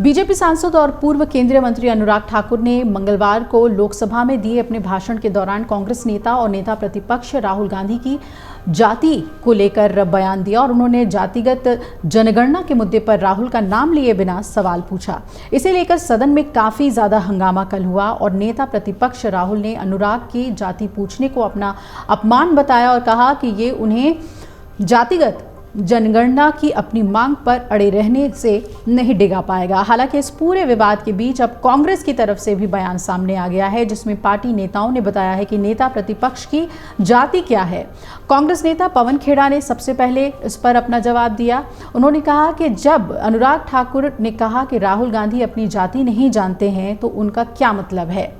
BJP सांसद और पूर्व केंद्रीय मंत्री अनुराग ठाकुर ने मंगलवार को लोकसभा में दिए अपने भाषण के दौरान कांग्रेस नेता और नेता प्रतिपक्ष राहुल गांधी की जाति को लेकर बयान दिया और उन्होंने जातिगत जनगणना के मुद्दे पर राहुल का नाम लिए बिना सवाल पूछा। इसे लेकर सदन में काफी ज्यादा हंगामा कल हुआ और नेता प्रतिपक्ष राहुल ने अनुराग की जाति पूछने को अपना अपमान बताया और कहा कि ये उन्हें जातिगत जनगणना की अपनी मांग पर अड़े रहने से नहीं डिगा पाएगा। हालांकि इस पूरे विवाद के बीच अब कांग्रेस की तरफ से भी बयान सामने आ गया है, जिसमें पार्टी नेताओं ने बताया है कि नेता प्रतिपक्ष की जाति क्या है। कांग्रेस नेता पवन खेड़ा ने सबसे पहले इस पर अपना जवाब दिया। उन्होंने कहा कि जब अनुराग ठाकुर ने कहा कि राहुल गांधी अपनी जाति नहीं जानते हैं तो उनका क्या मतलब है।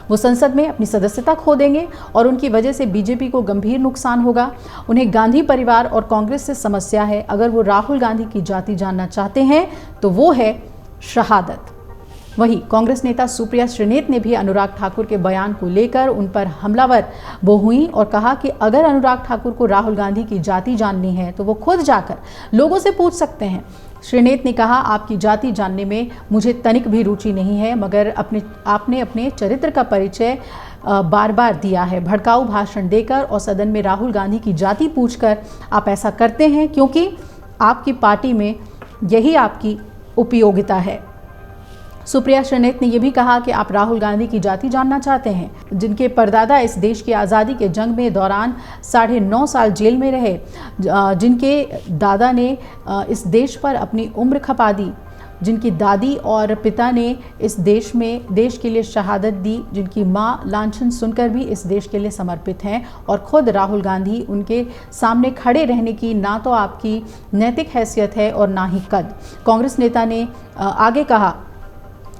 वो संसद में अपनी सदस्यता खो देंगे और उनकी वजह से बीजेपी को गंभीर नुकसान होगा। उन्हें गांधी परिवार और कांग्रेस से समस्या है। अगर वो राहुल गांधी की जाति जानना चाहते हैं तो वो है शहादत। वहीं कांग्रेस नेता सुप्रिया श्रीनेत ने भी अनुराग ठाकुर के बयान को लेकर उन पर हमलावर वो हुई और कहा कि अगर अनुराग ठाकुर को राहुल गांधी की जाति जाननी है तो वो खुद जाकर लोगों से पूछ सकते हैं। श्रीनेत ने कहा, आपकी जाति जानने में मुझे तनिक भी रुचि नहीं है, मगर आपने अपने चरित्र का परिचय बार बार दिया है। भड़काऊ भाषण देकर और सदन में राहुल गांधी की जाति पूछकर आप ऐसा करते हैं क्योंकि आपकी पार्टी में यही आपकी उपयोगिता है। सुप्रिया श्रीनेत ने यह भी कहा कि आप राहुल गांधी की जाति जानना चाहते हैं, जिनके परदादा इस देश की आज़ादी के जंग में दौरान 9.5 साल जेल में रहे, जिनके दादा ने इस देश पर अपनी उम्र खपा दी, जिनकी दादी और पिता ने इस देश के लिए शहादत दी, जिनकी मां लांछन सुनकर भी इस देश के लिए समर्पित हैं और खुद राहुल गांधी उनके सामने खड़े रहने की ना तो आपकी नैतिक हैसियत है और ना ही कद। कांग्रेस नेता ने आगे कहा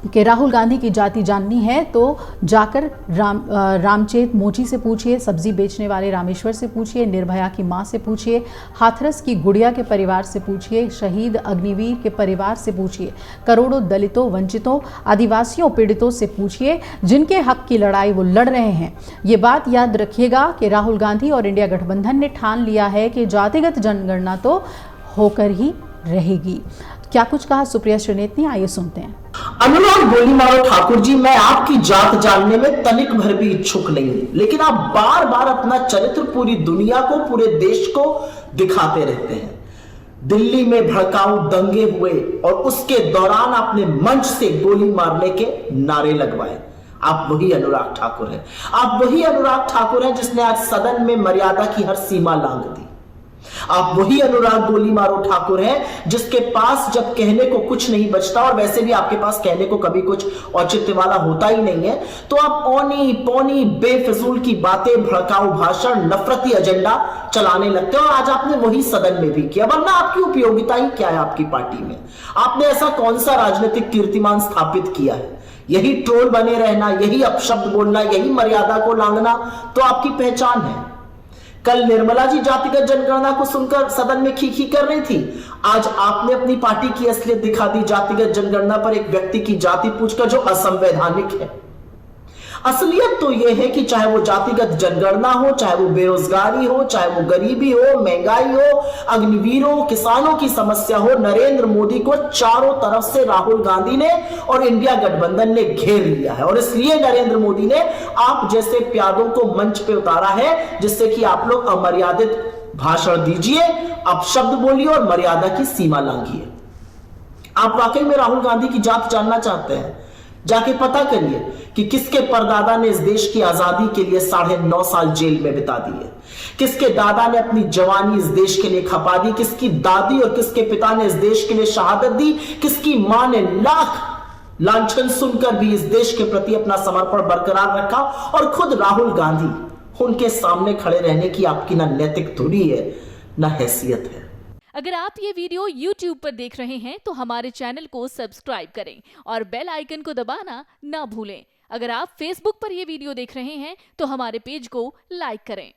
कि राहुल गांधी की जाति जाननी है तो जाकर रामचेत मोची से पूछिए, सब्जी बेचने वाले रामेश्वर से पूछिए, निर्भया की मां से पूछिए, हाथरस की गुड़िया के परिवार से पूछिए, शहीद अग्निवीर के परिवार से पूछिए, करोड़ों दलितों, वंचितों, आदिवासियों, पीड़ितों से पूछिए, जिनके हक की लड़ाई वो लड़ रहे हैं। ये बात याद रखिएगा कि राहुल गांधी और इंडिया गठबंधन ने ठान लिया है कि जातिगत जनगणना तो होकर ही रहेगी। क्या कुछ कहा सुप्रिया श्रीनेत ने, आइए सुनते हैं। अनुराग गोली मारो ठाकुर जी, मैं आपकी जात जानने में तनिक भर भी इच्छुक नहीं हूं, लेकिन आप बार बार अपना चरित्र पूरी दुनिया को, पूरे देश को दिखाते रहते हैं। दिल्ली में भड़काऊ दंगे हुए और उसके दौरान आपने मंच से गोली मारने के नारे लगवाए। आप वही अनुराग ठाकुर हैं। आप वही अनुराग ठाकुर हैं जिसने आज सदन में मर्यादा की हर सीमा लांघ दी। आप वही अनुराग गोली मारो ठाकुर हैं जिसके पास जब कहने को कुछ नहीं बचता, और वैसे भी आपके पास कहने को कभी कुछ औचित्य वाला होता ही नहीं है, तो आप औनी पौनी बेफिजूल की बातें, भड़काऊ भाषण, नफरती एजेंडा चलाने लगते हैं। और आज आपने वही सदन में भी किया, वरना आपकी उपयोगिता ही क्या है आपकी पार्टी में? आपने ऐसा कौन सा राजनीतिक कीर्तिमान स्थापित किया है? यही ट्रोल बने रहना, यही अपशब्द बोलना, यही मर्यादा को लांघना तो आपकी पहचान है। कल निर्मला जी जातिगत जनगणना को सुनकर सदन में खीखी कर रही थी, आज आपने अपनी पार्टी की असलियत दिखा दी जातिगत जनगणना पर एक व्यक्ति की जाति पूछकर, जो असंवैधानिक है। असलियत तो यह है कि चाहे वो जातिगत जनगणना हो, चाहे वो बेरोजगारी हो, चाहे वो गरीबी हो, महंगाई हो, अग्निवीरों, किसानों की समस्या हो, नरेंद्र मोदी को चारों तरफ से राहुल गांधी ने और इंडिया गठबंधन ने घेर लिया है। और इसलिए नरेंद्र मोदी ने आप जैसे प्यादों को मंच पे उतारा है, जिससे कि आप लोग अमर्यादित भाषण दीजिए, अपशब्द बोलिए और मर्यादा की सीमा लांघिए। आप वाकई में राहुल गांधी की जात जानना चाहते हैं? जाके पता करिए कि किसके परदादा ने इस देश की आजादी के लिए 9.5 साल जेल में बिता दिए, किसके दादा ने अपनी जवानी इस देश के लिए खपा दी, किसकी दादी और किसके पिता ने इस देश के लिए शहादत दी, किसकी मां ने लाख लांछन सुनकर भी इस देश के प्रति अपना समर्पण बरकरार रखा, और खुद राहुल गांधी, उनके सामने खड़े रहने की आपकी ना नैतिक धुरी है ना हैसियत है। अगर आप ये वीडियो YouTube पर देख रहे हैं तो हमारे चैनल को सब्सक्राइब करें और बेल आइकन को दबाना ना भूलें। अगर आप Facebook पर ये वीडियो देख रहे हैं तो हमारे पेज को लाइक करें।